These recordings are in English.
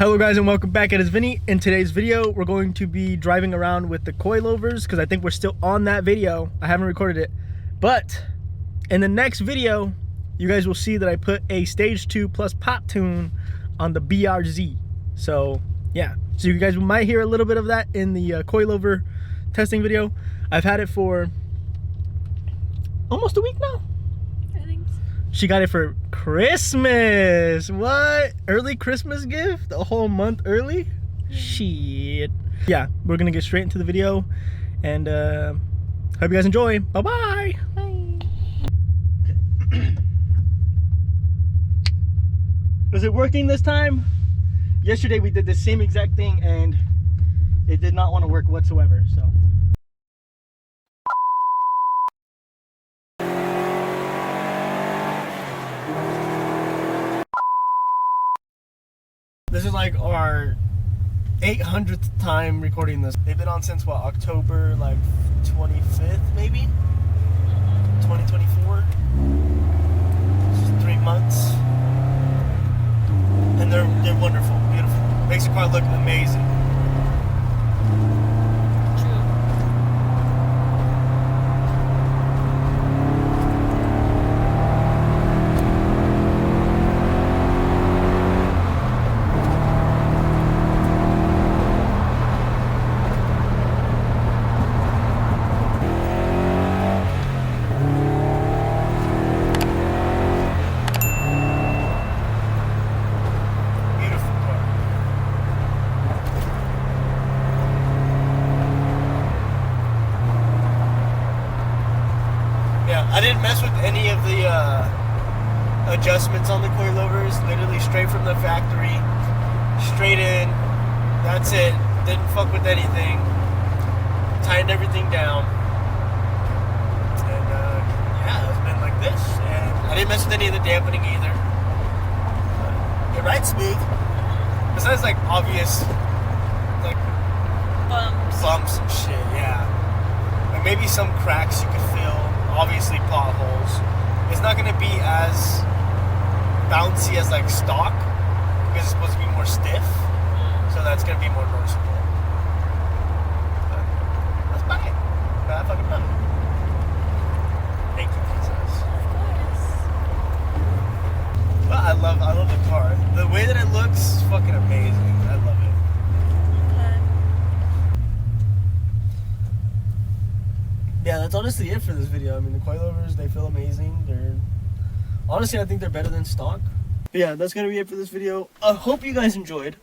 Hello guys and welcome back. It is Vinny. In today's video we're going to be driving around with the coilovers because I think we're still on that video. I haven't recorded it, but in the next video you guys will see that I put a stage 2 plus pop tune on the BRZ. So yeah, so you guys might hear a little bit of that in the coilover testing video. I've had it for almost a week now. I think so. She got it for Christmas. What? Early Christmas gift? A whole month early? Shit. Yeah, we're gonna get straight into the video and hope you guys enjoy. Bye-bye. Bye. Is it working this time? Yesterday we did the same exact thing and it did not want to work whatsoever, so. This is like our 800th time recording this. They've been on since what, October like 25th maybe? 2024. Just 3 months. And they're wonderful, beautiful. Makes the car look amazing. I didn't mess with any of the adjustments on the coilovers. Literally straight from the factory, straight in. That's it. Didn't fuck with anything. Tightened everything down. And yeah, it's been like this. And I didn't mess with any of the dampening either. It rides smooth. Besides like obvious like bumps and shit. Yeah. Like maybe some cracks you could feel. Obviously potholes. It's not going to be as bouncy as like stock because it's supposed to be more stiff, so that's going to be more noticeable. But let's buy it. Gotta fucking buy it. Thank you, princess. Of course. Well, I love the car. The way that it looks is fucking amazing. I love it. Yeah, that's honestly it for this video. I mean, the coilovers, they feel amazing. Honestly, I think they're better than stock. But yeah, that's gonna be it for this video. I hope you guys enjoyed.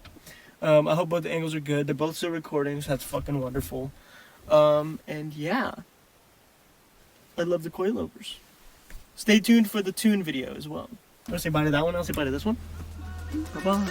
I hope both the angles are good. They're both still recording, so that's fucking wonderful. And yeah, I love the coilovers. Stay tuned for the tune video as well. I'll say bye to that one. I'll say bye to this one. Bye-bye.